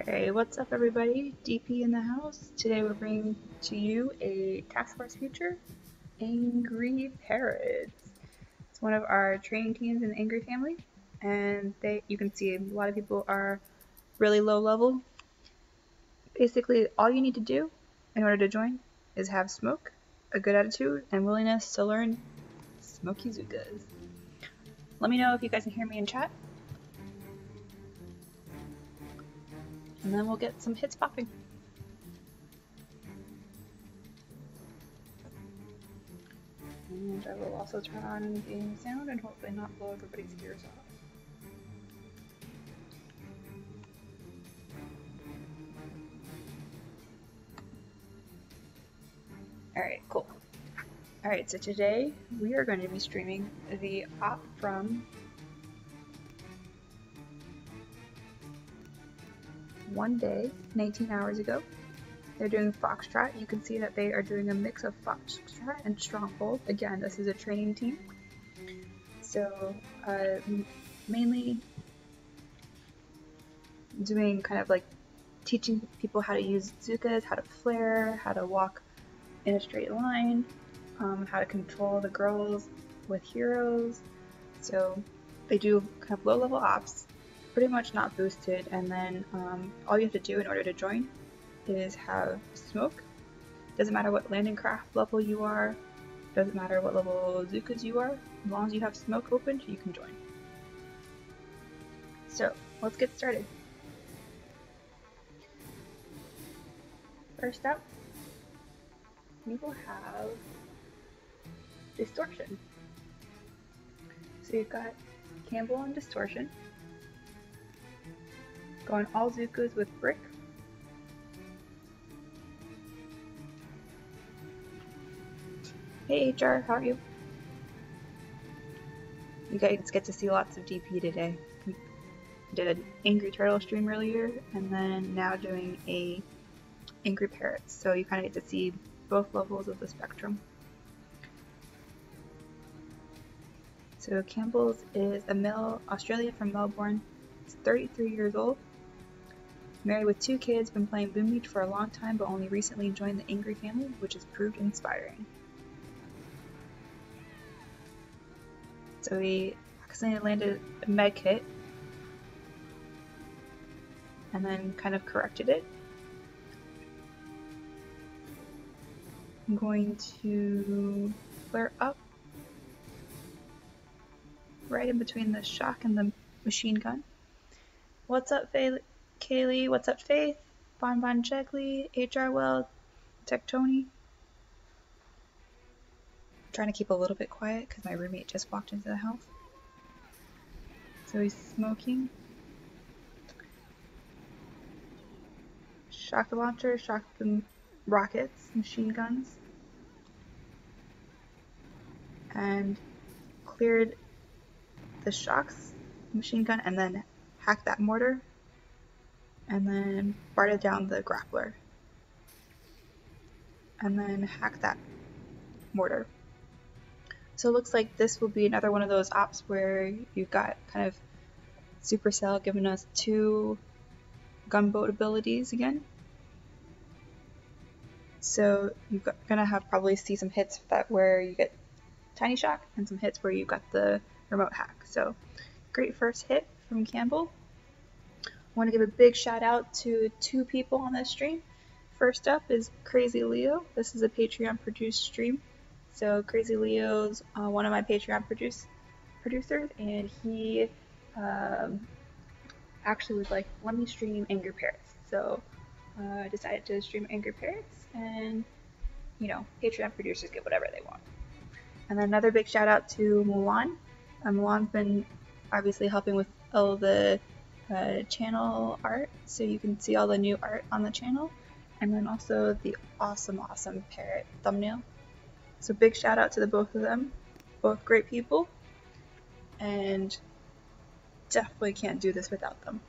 Hey, what's up everybody? DP in the house. Today we're bringing to you a Task Force feature, Angry Parrots. It's one of our training teams in the Angry family, and you can see a lot of people are really low level. Basically, all you need to do in order to join is have smoke, a good attitude, and willingness to learn smoky zookas. Let me know if you guys can hear me in chat, and then we'll get some hits popping. And I will also turn on game sound and hopefully not blow everybody's ears off. Alright, cool. Alright, so today we are going to be streaming the op from one day, 19 hours ago. They're doing foxtrot. You can see that they are doing a mix of foxtrot and stronghold. Again, this is a training team. So, mainly doing kind of like teaching people how to use zookas, how to flare, how to walk in a straight line, how to control the girls with heroes. So they do kind of low level ops, pretty much not boosted, and then all you have to do in order to join is have smoke. Doesn't matter what landing craft level you are, doesn't matter what level zookas you are, as long as you have smoke opened, you can join. So let's get started. First up, we will have Distortion. So you've got Campbell and Distortion, going all zookas with brick. Hey HR, how are you? You guys get to see lots of DP today. Did an Angry Turtle stream earlier, and then now doing a Angry Parrots, so you kind of get to see both levels of the spectrum. So Campbell's is a male Australian from Melbourne. He's 33 years old. Married with 2 kids, been playing Boom Beach for a long time, but only recently joined the Angry family, which has proved inspiring. So he accidentally landed a med kit and then kind of corrected it. I'm going to flare up right in between the shock and the machine gun. What's up, Kaylee? What's up, Faith? Bon Checkley, HR Well, Tech Tony. I'm trying to keep a little bit quiet because my roommate just walked into the house. So he's smoking. Shock the launcher, shock the rockets, machine guns, and cleared the shocks, machine gun, and then hacked that mortar, and then barred down the grappler, and then hacked that mortar. So it looks like this will be another one of those ops where you've got kind of Supercell giving us 2 gunboat abilities again. So you're gonna have probably see some hits where you get tiny shock and some hits where you got the remote hack. So great first hit from Campbell. I want to give a big shout out to 2 people on this stream. First up is Crazy Leo. This is a Patreon produced stream. So Crazy Leo's one of my Patreon producers, and he actually was like, let me stream Angry Parrots. So I decided to stream Angry Parrots, and you know, Patreon producers get whatever they want. And then another big shout out to Mulan. Mulan's been obviously helping with all the channel art, so you can see all the new art on the channel, and then also the awesome parrot thumbnail. So big shout out to the both of them, both great people, and definitely can't do this without them.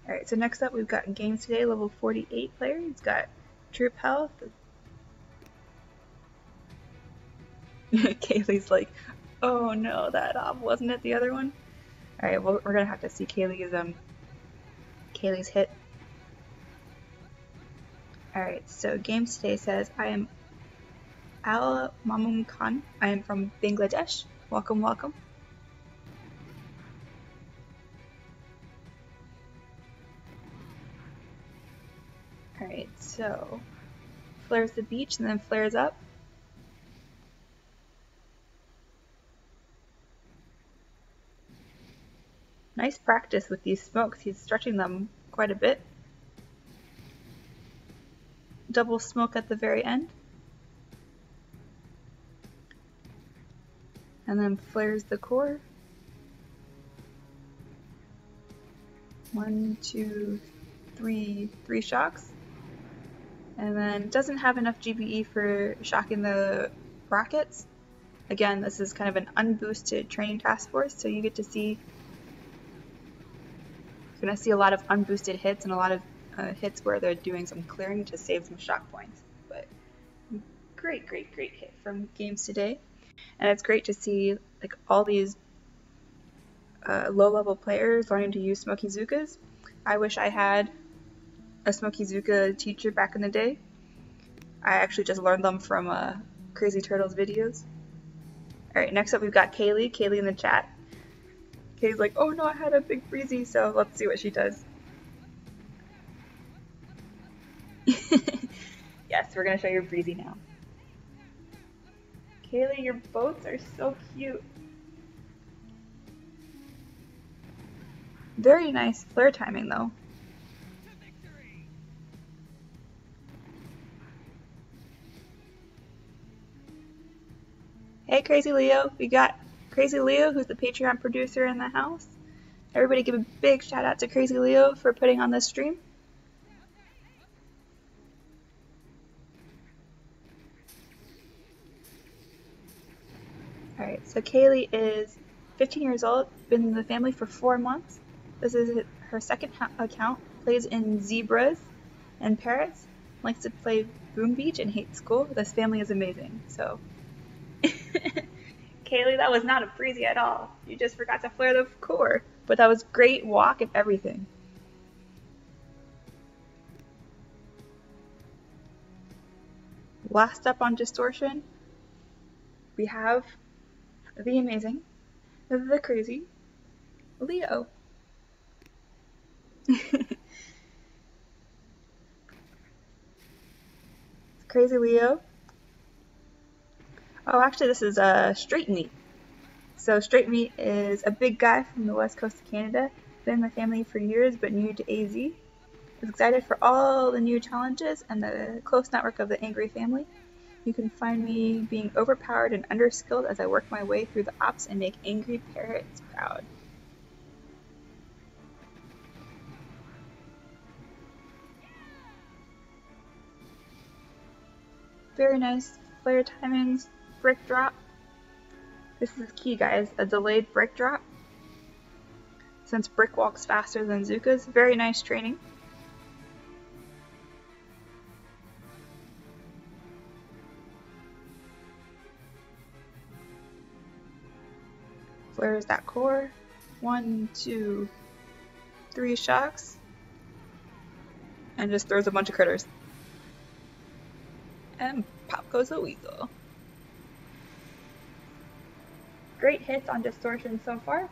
Alright, so next up we've got games today, level 48 player. He's got troop health. Kaylee's like, oh no, that op wasn't it the other one? Alright, well we're gonna have to see Kaylee's hit Alright, so games today says, I am Al Mamum Khan. I am from Bangladesh. Welcome, welcome. Alright, so flares the beach and then flares up. Nice practice with these smokes. He's stretching them quite a bit. Double smoke at the very end. And then flares the core. 1, 2, 3 shocks. And then doesn't have enough GBE for shocking the rockets. Again, this is kind of an unboosted training task force, so you get to see, you're going to see a lot of unboosted hits and a lot of hits where they're doing some clearing to save some shock points. But great hit from games today. And it's great to see like all these low-level players learning to use smokey zookas. I wish I had a smokey zooka teacher back in the day. I actually just learned them from Crazy Turtles videos. Alright, next up we've got Kaylee. Kaylee in the chat. Kaylee's like, oh no, I had a big breezy, so let's see what she does. Yes, we're gonna show your breezy now. Kaylee, your boats are so cute. Very nice flare timing though. Hey Crazy Leo, we got Crazy Leo, who's the Patreon producer in the house. Everybody give a big shout out to Crazy Leo for putting on this stream. Alright, so Kaylee is 15 years old, been in the family for 4 months. This is her second account, plays in zebras and parrots, likes to play Boom Beach and hates school. This family is amazing, so... Kaylee, that was not a breezy at all. You just forgot to flare the core, but that was great walk and everything. Last up on Distortion, we have the amazing, the crazy Leo. Crazy Leo. Oh, actually, this is Straight Meat. So Straight Meat is a big guy from the west coast of Canada. Been in the family for years, but new to AZ. Is excited for all the new challenges and the close network of the Angry family. You can find me being overpowered and underskilled as I work my way through the ops and make angry parrots proud. Very nice flare timings, brick drop. This is key, guys, a delayed brick drop. Since brick walks faster than zookas, very nice training. Flares that core. 1, 2, 3 shocks. And just throws a bunch of critters. And pop goes a weasel. Great hits on Distortion so far.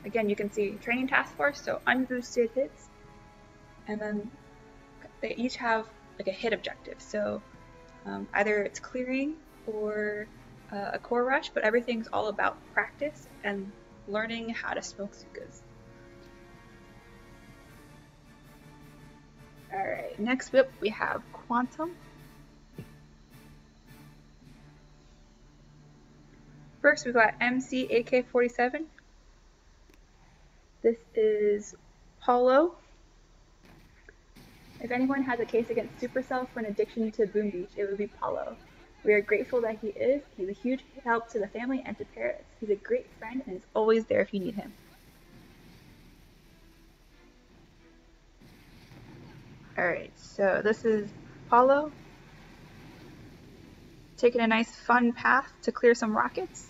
Again, you can see training task force, so unboosted hits. And then they each have like a hit objective. So either it's clearing or a core rush, but everything's all about practice and learning how to smoke zookas. Alright, next up we have Quantum. First we've got MC AK-47. This is Paolo. If anyone has a case against Supercell for an addiction to Boom Beach, it would be Paolo. We are grateful that he is. He's a huge help to the family and to Parrots. He's a great friend and is always there if you need him. Alright, so this is Paolo. Taking a nice fun path to clear some rockets.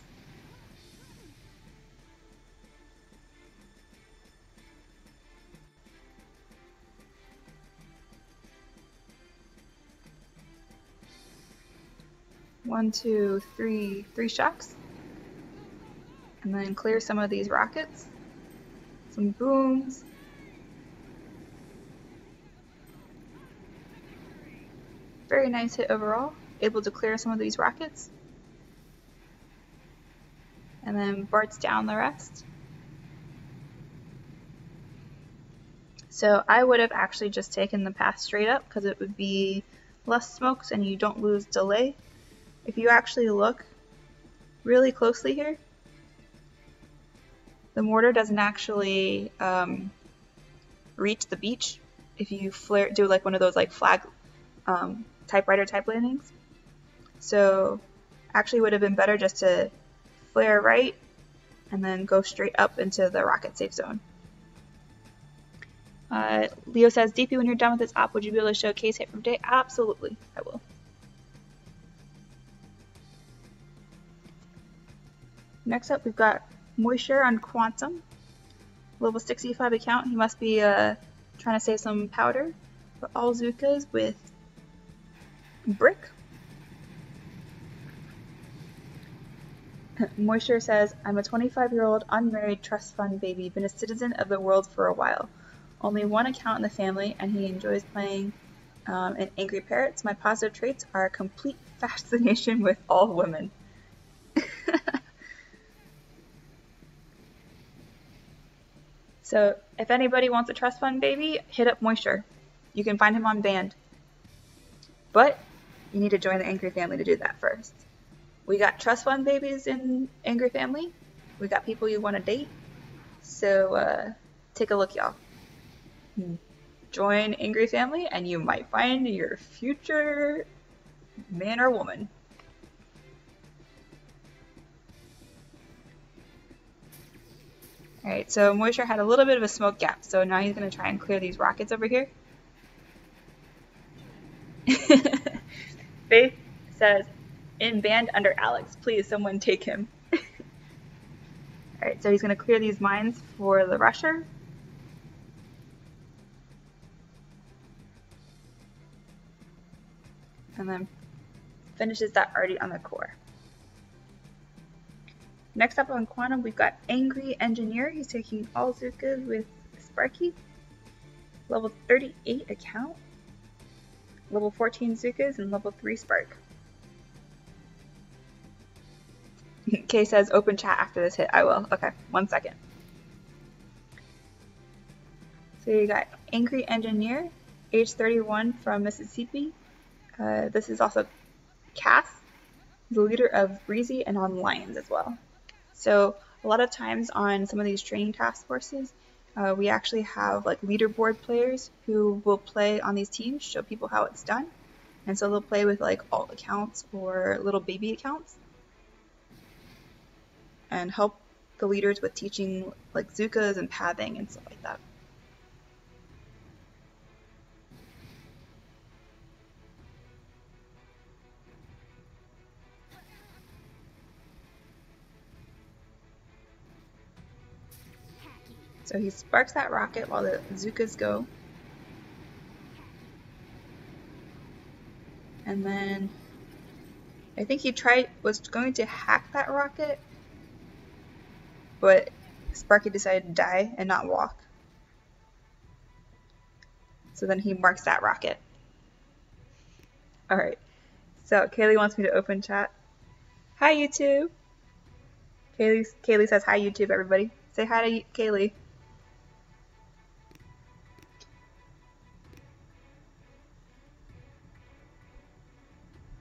1, 2, 3, 3 shocks. And then clear some of these rockets. Some booms. Very nice hit overall. Able to clear some of these rockets. And then Bart's down the rest. So I would have actually just taken the path straight up because it would be less smokes and you don't lose delay. If you actually look really closely here, the mortar doesn't actually reach the beach if you do like one of those like flag typewriter type landings. So actually would have been better just to flare right and then go straight up into the rocket safe zone. Leo says, DP, when you're done with this op, would you be able to show case hit from day? Absolutely, I will. Next up, we've got Moisture on Quantum. Level 65 account. He must be trying to save some powder. But all zookas with brick. Moisture says, I'm a 25-year-old unmarried trust fund baby, been a citizen of the world for a while. Only one account in the family, and he enjoys playing in Angry Parrots. My positive traits are a complete fascination with all women. So if anybody wants a trust fund baby, hit up Moisture. You can find him on Band. But you need to join the Angry family to do that first. We got trust fund babies in Angry family. We got people you want to date. So take a look, y'all. Join Angry family and you might find your future man or woman. Alright, so Moisture had a little bit of a smoke gap, so now he's going to try and clear these rockets over here. Faith says, in Band under Alex, please someone take him. Alright, so he's going to clear these mines for the rusher. And then finishes that already on the core. Next up on Quantum, we've got Angry Engineer. He's taking all zookas with Sparky. Level 38 account. Level 14 zookas and level 3 Spark. Kay says open chat after this hit. I will. Okay, 1 second. So you got Angry Engineer, age 31 from Mississippi. This is also Cass, the leader of Breezy and on Lions as well. So a lot of times on some of these training task forces, we actually have like leaderboard players who will play on these teams, show people how it's done. And so they'll play with like alt accounts or little baby accounts and help the leaders with teaching like zookas and pathing and stuff like that. So he sparks that rocket while the zookas go. And then I think he was going to hack that rocket, but Sparky decided to die and not walk. So then he marks that rocket. Alright, so Kaylee wants me to open chat. Hi YouTube! Kaylee says hi YouTube everybody. Say hi to Kaylee.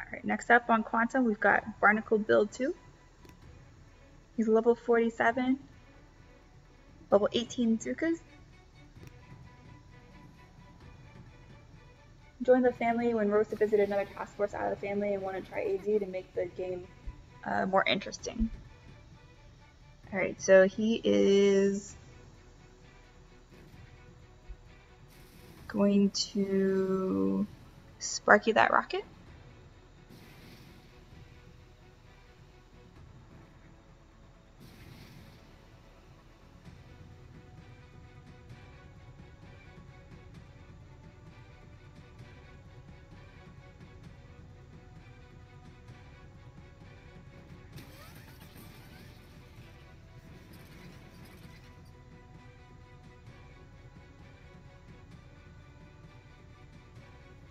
Alright, next up on Quantum we've got Barnacle Bill 2. He's level 47, level 18 zookas. Joined the family when Rosa visited another task force out of the family and wanted to try AZ to make the game more interesting. Alright, so he is going to Sparky that rocket.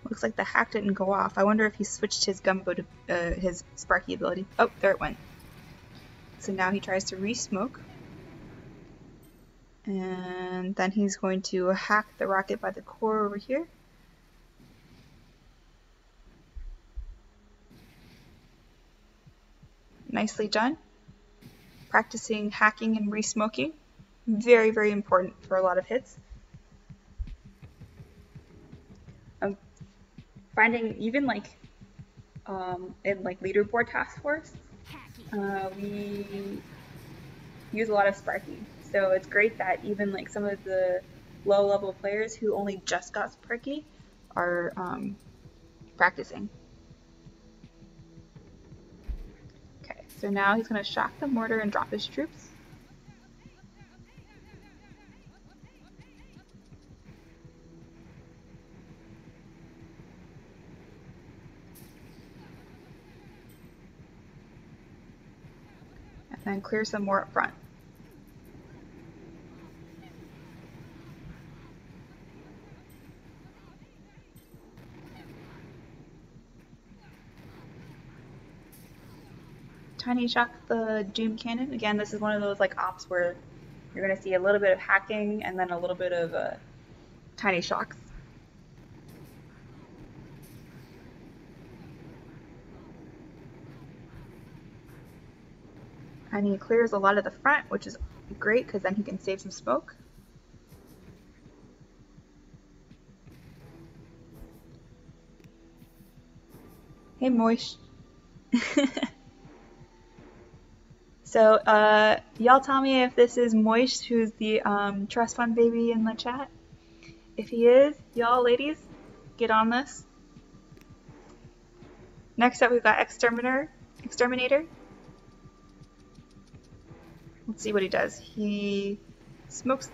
Looks like the hack didn't go off. I wonder if he switched his gumbo to his sparky ability. Oh, there it went. So now he tries to re-smoke. And then he's going to hack the rocket by the core over here. Nicely done. Practicing hacking and re-smoking. Very, very important for a lot of hits. I'm finding even like in like leaderboard task force, we use a lot of Sparky. So it's great that even like some of the low level players who only just got Sparky are practicing. Okay, so now he's going to shock the mortar and drop his troops. And then clear some more up front. Tiny shock the Doom Cannon. Again, this is one of those like ops where you're going to see a little bit of hacking and then a little bit of tiny shocks. And he clears a lot of the front, which is great because then he can save some smoke. Hey, Moish. So, y'all tell me if this is Moish, who's the trust fund baby in the chat. If he is, y'all ladies, get on this. Next up, we've got Exterminator. Let's see what he does. He smokes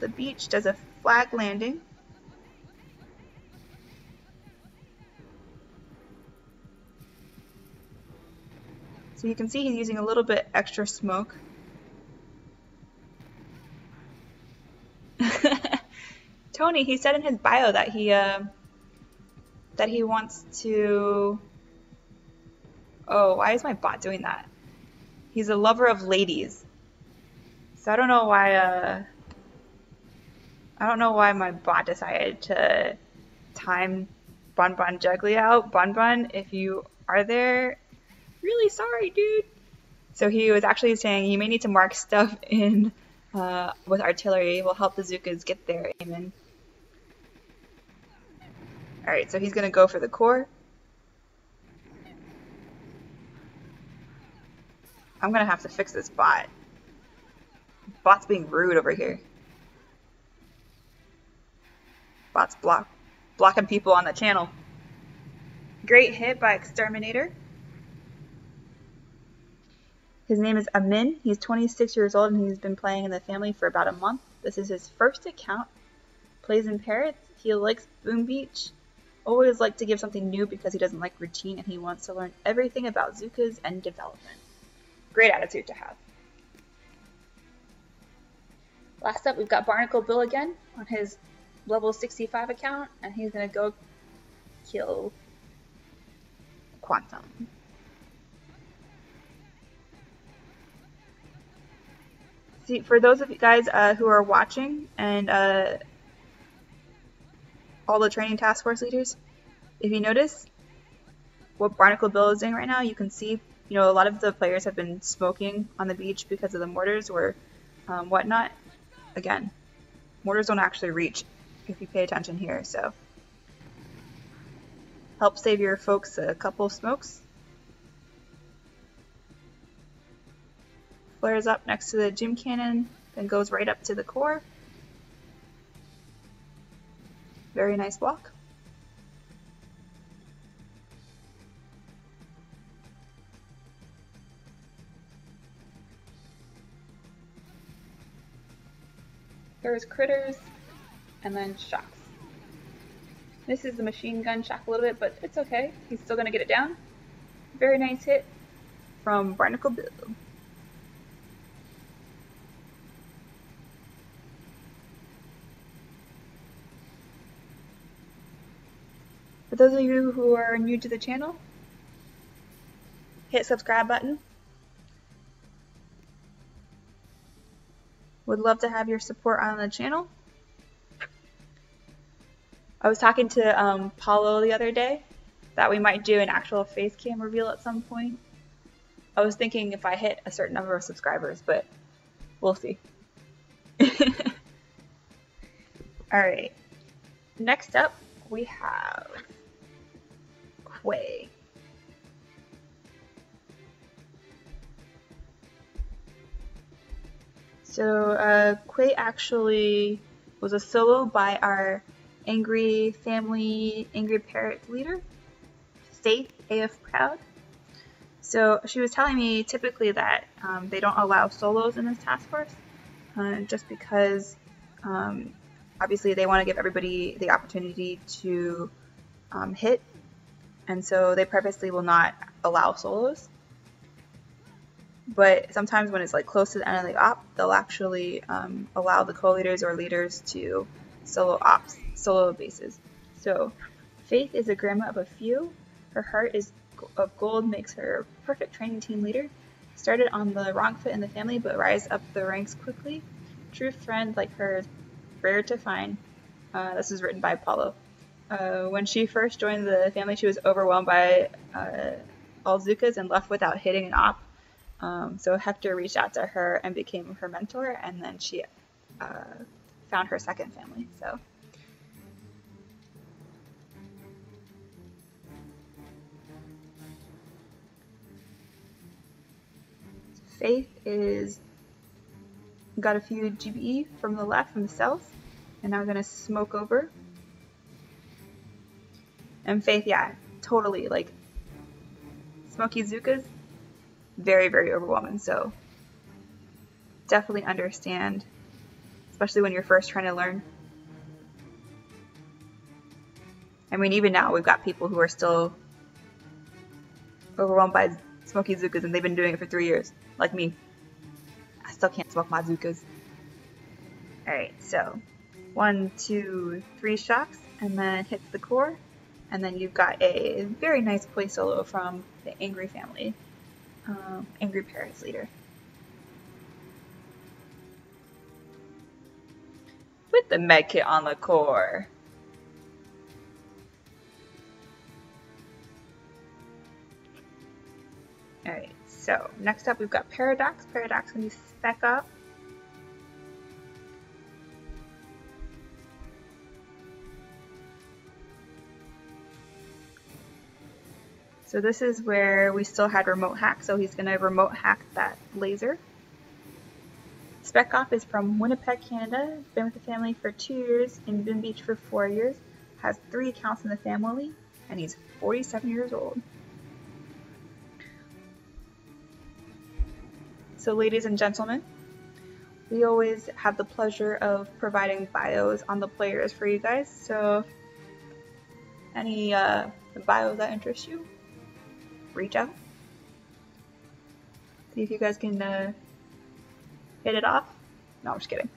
the beach, does a flag landing. So you can see he's using a little bit extra smoke. Tony, he said in his bio that he wants to... Oh, why is my bot doing that? He's a lover of ladies. So I don't know why my bot decided to time Bun Bun Juggly out. Bun Bun, if you are there, really sorry, dude. So he was actually saying you may need to mark stuff in with artillery. Will help the zookas get their aim in. Alright, so he's going to go for the core. I'm going to have to fix this bot. Bot's being rude over here. Bot's blocking people on the channel. Great hit by Exterminator. His name is Amin. He's 26 years old and he's been playing in the family for about a month. This is his first account. Plays in Parrots. He likes Boom Beach. Always like to give something new because he doesn't like routine and he wants to learn everything about zookas and development. Great attitude to have. Last up, we've got Barnacle Bill again on his level 65 account, and he's going to go kill Quantum. See, for those of you guys who are watching and all the training task force leaders, if you notice what Barnacle Bill is doing right now, you can see, you know, a lot of the players have been smoking on the beach because of the mortars or whatnot. Again, mortars don't actually reach if you pay attention here, so help save your folks a couple smokes. Flares up next to the gym cannon, then goes right up to the core. Very nice block. There's critters, and then shocks. This is the machine gun shock a little bit, but it's okay. He's still going to get it down. Very nice hit from Barnacle Bill. For those of you who are new to the channel, hit subscribe button. Would love to have your support on the channel. I was talking to Paolo the other day that we might do an actual face cam reveal at some point. I was thinking if I hit a certain number of subscribers, but we'll see. Alright, next up we have Quay. So Quay actually was a solo by our Angry Family, Angry Parrots leader, Faith AF Proud. So she was telling me typically that they don't allow solos in this task force, just because obviously they want to give everybody the opportunity to hit, and so they purposely will not allow solos. But sometimes when it's like close to the end of the op, they'll actually allow the co-leaders or leaders to solo bases. So Faith is a grandma of a few. Her heart of gold makes her a perfect training team leader. Started on the wrong foot in the family, but rise up the ranks quickly. True friend like her is rare to find. This is written by Paolo. When she first joined the family, she was overwhelmed by all zookas and left without hitting an op. So Hector reached out to her and became her mentor, and then she found her second family. So Faith is got a few GBE from the left, from the south, and now I'm gonna smoke over. And Faith, yeah, totally, like smoky zookas, very, very overwhelming. So definitely understand, especially when you're first trying to learn. I mean, even now we've got people who are still overwhelmed by smoky zookas, and they've been doing it for 3 years, like me. I still can't smoke my zookas. Alright, so 1, 2, 3 shocks, and then hits the core, and then you've got a very nice play solo from the Angry Family, Angry Parrots leader. With the med kit on the core. Alright, so next up we've got Paradox. Paradox can be spec up. So this is where we still had remote hack, so he's going to remote hack that laser. Spec Op is from Winnipeg, Canada. Been with the family for 2 years, in Boone Beach for 4 years. Has 3 accounts in the family, and he's 47 years old. So ladies and gentlemen, we always have the pleasure of providing bios on the players for you guys. So any bios that interest you, reach out. See if you guys can hit it off. No, I'm just kidding.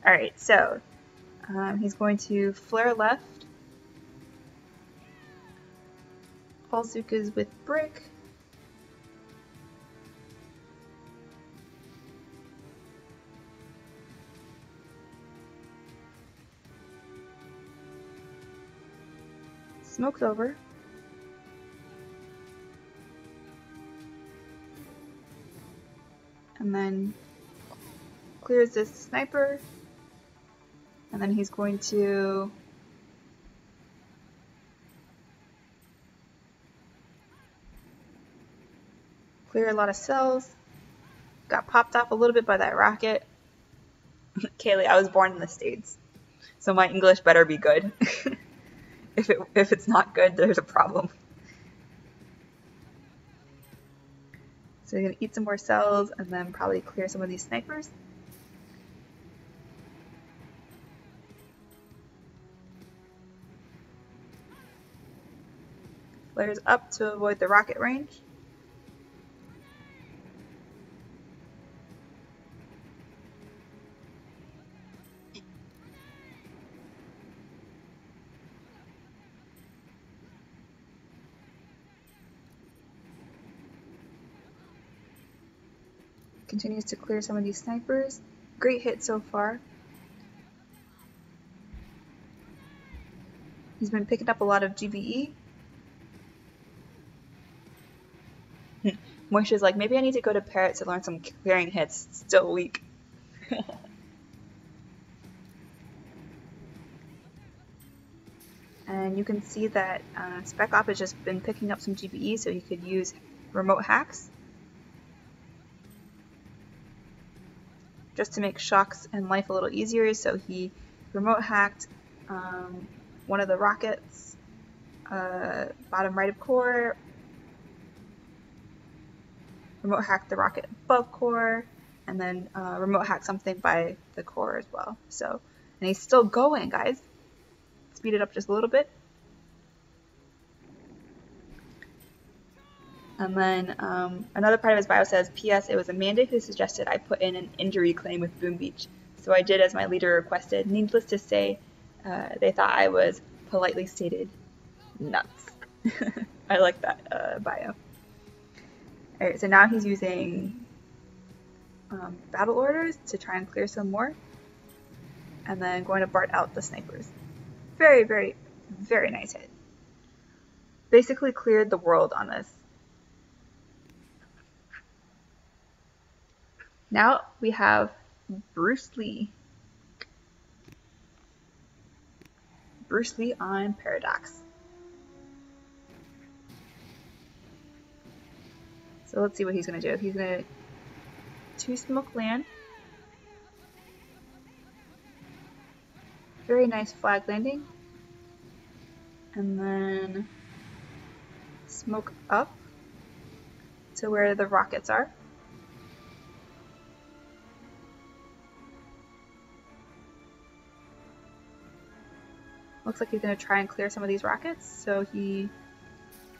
Alright, so he's going to flare left. All zookas with brick. Smokes over. And then clears this sniper. And then he's going to clear a lot of cells. Got popped off a little bit by that rocket. Kaylee, I was born in the States, so my English better be good. If it's not good, there's a problem. So you're gonna eat some more cells and then probably clear some of these snipers. Flares up to avoid the rocket range. Continues to clear some of these snipers. Great hit so far. He's been picking up a lot of GBE. Moisha's like, maybe I need to go to Parrots to learn some clearing hits. Still weak. And you can see that Spec Op has just been picking up some GBE, so he could use remote hacks just to make shocks and life a little easier. So he remote hacked one of the rockets, bottom right of core, remote hacked the rocket above core, and then remote hacked something by the core as well. So, and he's still going, guys. Speed it up just a little bit. And then another part of his bio says, P.S. It was Amanda who suggested I put in an injury claim with Boom Beach. So I did as my leader requested. Needless to say, they thought I was politely stated nuts. I like that bio. Alright, so now he's using battle orders to try and clear some more. And then going to Bart out the snipers. Very, very, very nice hit. Basically cleared the world on this. Now we have Bruce Lee. Bruce Lee on Paradox. So let's see what he's going to do. He's going to 2-smoke land. Very nice flag landing. And then smoke up to where the rockets are. Looks like he's going to try and clear some of these rockets. So he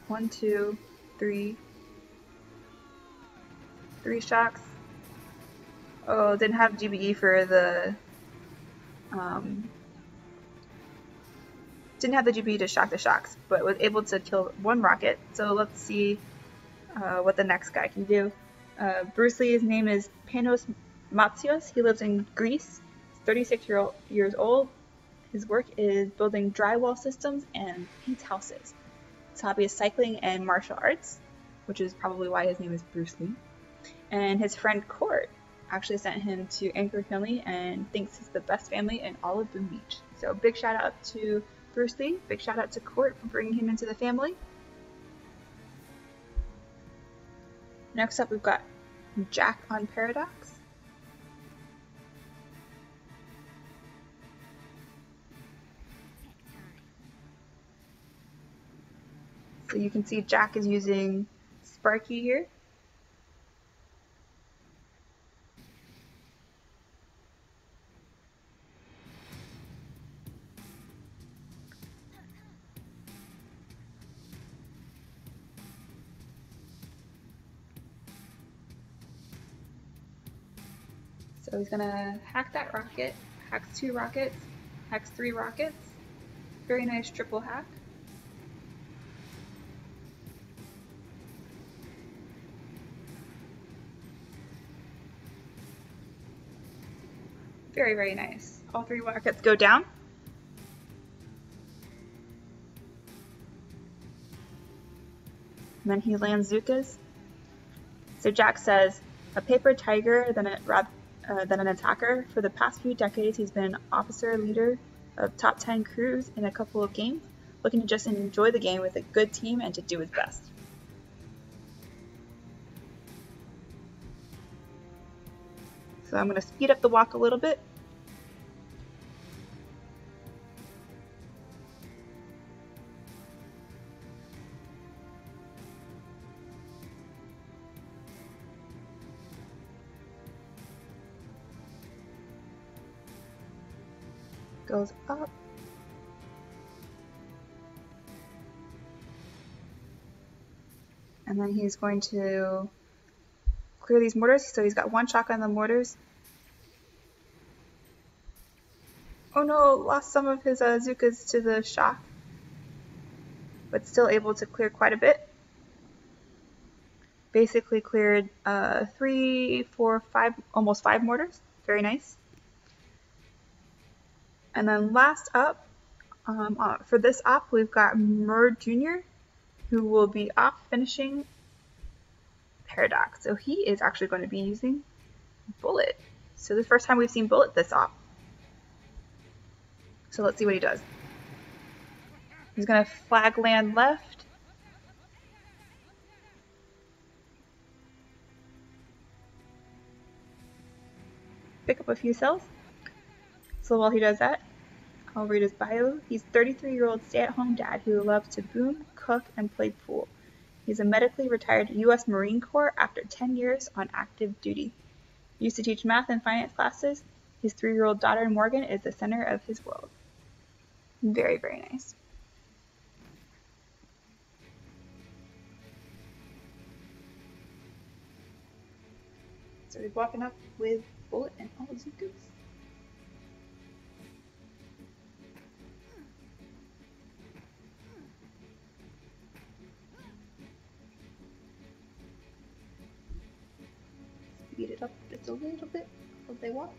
1, 2, 3 shocks. Oh, didn't have GBE for the didn't have the GBE to shock the shocks, but was able to kill one rocket. So let's see what the next guy can do. Bruce Lee's name is Panos Matsios. He lives in Greece. He's 36 years old. His work is building drywall systems and paints houses. His hobby is cycling and martial arts, which is probably why his name is Bruce Lee. And his friend Court actually sent him to Anchor Family and thinks he's the best family in all of Boom Beach. So big shout out to Bruce Lee, big shout out to Court for bringing him into the family. Next up we've got Jack on Paradox. So you can see Jack is using Sparky here. So he's gonna hack that rocket, hacks 2 rockets, hacks 3 rockets. Very nice triple hack. Very, very nice. All 3 rockets go down. And then he lands zookas. So Jack says, a paper tiger than an attacker. For the past few decades, he's been an officer leader of top 10 crews in a couple of games, looking to just enjoy the game with a good team and to do his best. So I'm going to speed up the walk a little bit. Goes up. And then he's going to clear these mortars. So he's got 1 shock on the mortars. Oh no, lost some of his zookas to the shock, but still able to clear quite a bit. Basically cleared 3, 4, 5, almost 5 mortars. Very nice. And then last up, for this op, we've got Murd Jr., who will be off finishing Paradox. So he is actually going to be using Bullet. So this is the first time we've seen Bullet this op. So let's see what he does. He's going to flag land left. Pick up a few cells. So while he does that, I'll read his bio. He's a 33-year-old stay-at-home dad who loves to boom, cook, and play pool. He's a medically retired U.S. Marine Corps after 10 years on active duty. He used to teach math and finance classes. His 3-year-old daughter, Morgan, is the center of his world. Very, very nice. So he's walking up with Bullet and all the zookas. Speed it up just a little bit as they walk.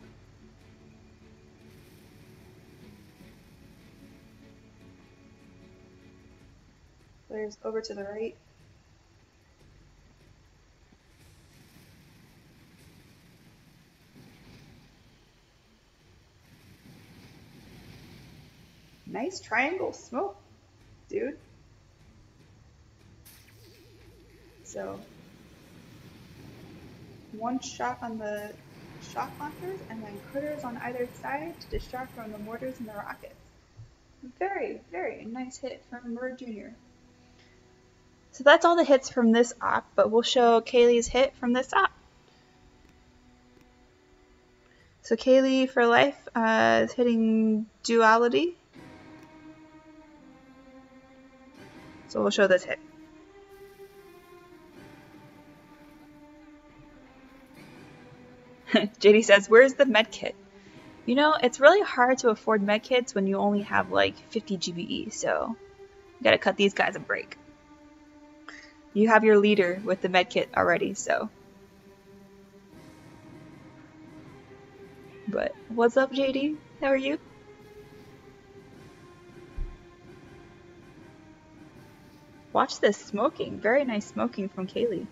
There's over to the right. Nice triangle smoke, dude. So, one shot on the shock launchers and then critters on either side to distract from the mortars and the rockets. Very, very nice hit from Murd Jr. So that's all the hits from this op, but we'll show Kaylee's hit from this op. So Kaylee for life is hitting duality. So we'll show this hit. JD says, where's the medkit? You know, it's really hard to afford medkits when you only have like 50 GBE, so you gotta cut these guys a break. You have your leader with the medkit already, so. But what's up, JD? How are you? Watch this smoking. Very nice smoking from Kaylee.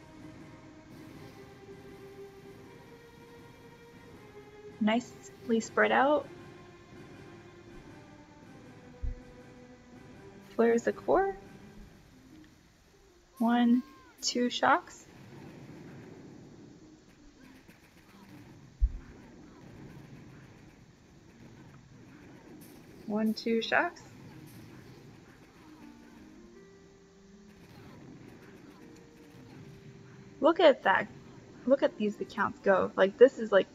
Nicely spread out. Flares the core. 1, 2 shocks. One, 2 shocks. Look at that. Look at these accounts go. Like, this is like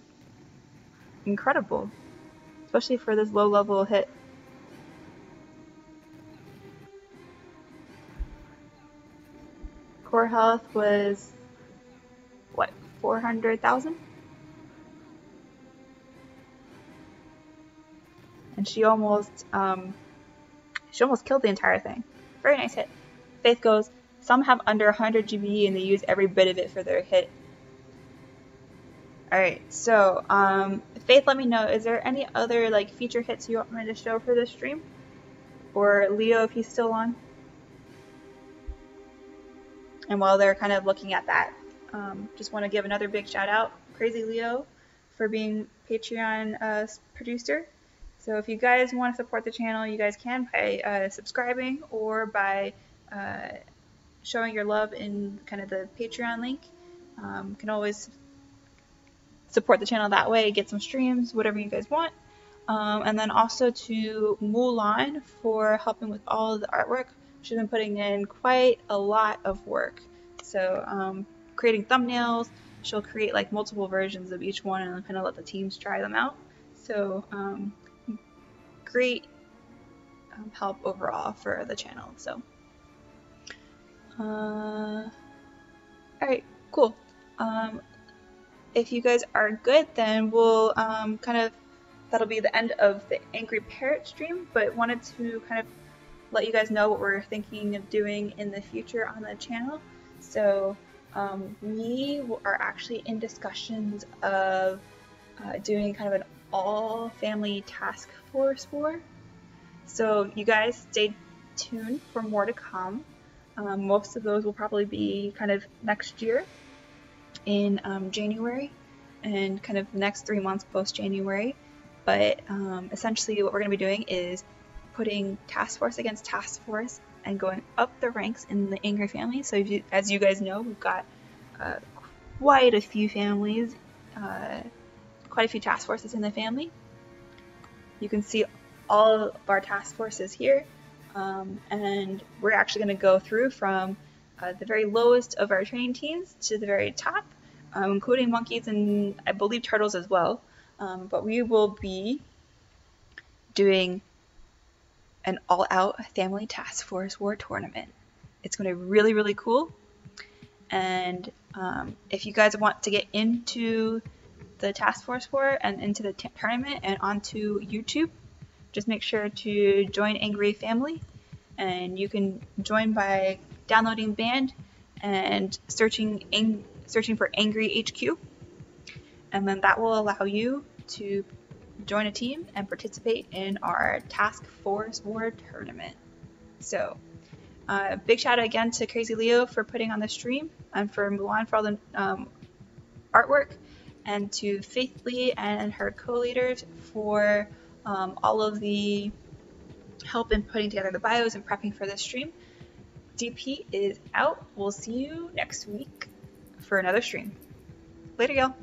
incredible, especially for this low level hit. Core health was what, 400,000? And she almost killed the entire thing. Very nice hit. Faith goes, some have under 100 GBE and they use every bit of it for their hit. Alright, so Faith, let me know, is there any other like feature hits you want me to show for this stream? Or Leo, if he's still on? And while they're kind of looking at that, just want to give another big shout out, Crazy Leo, for being Patreon producer. So if you guys want to support the channel, you guys can by subscribing or by showing your love in kind of the Patreon link. You can always support the channel that way, get some streams, whatever you guys want. And then also to Mulan for helping with all of the artwork. She's been putting in quite a lot of work. So creating thumbnails, she'll create like multiple versions of each one and kind of let the teams try them out. So great help overall for the channel. So alright, cool. If you guys are good, then we'll that'll be the end of the Angry Parrot stream, but wanted to kind of let you guys know what we're thinking of doing in the future on the channel. So We are actually in discussions of doing kind of an all-family task force war. So you guys stay tuned for more to come. Most of those will probably be kind of next year in January and kind of the next 3 months post-January. But essentially what we're going to be doing is putting task force against task force and going up the ranks in the Angry family. So as you guys know, we've got quite a few families, quite a few task forces in the family. You can see all of our task forces here, and we're actually going to go through from the very lowest of our training teams to the very top, including monkeys and I believe turtles as well. But we will be doing an all-out family task force war tournament. It's going to be really, really cool. And if you guys want to get into the task force war and into the tournament and onto YouTube, just make sure to join Angry Family, and you can join by downloading Band and searching for Angry HQ, and then that will allow you to join a team and participate in our Task Force War tournament. So, big shout out again to Crazy Leo for putting on the stream, and for Mulan for all the artwork, and to Faith Lee and her co-leaders for all of the help in putting together the bios and prepping for this stream. DP is out. We'll see you next week for another stream. Later, y'all.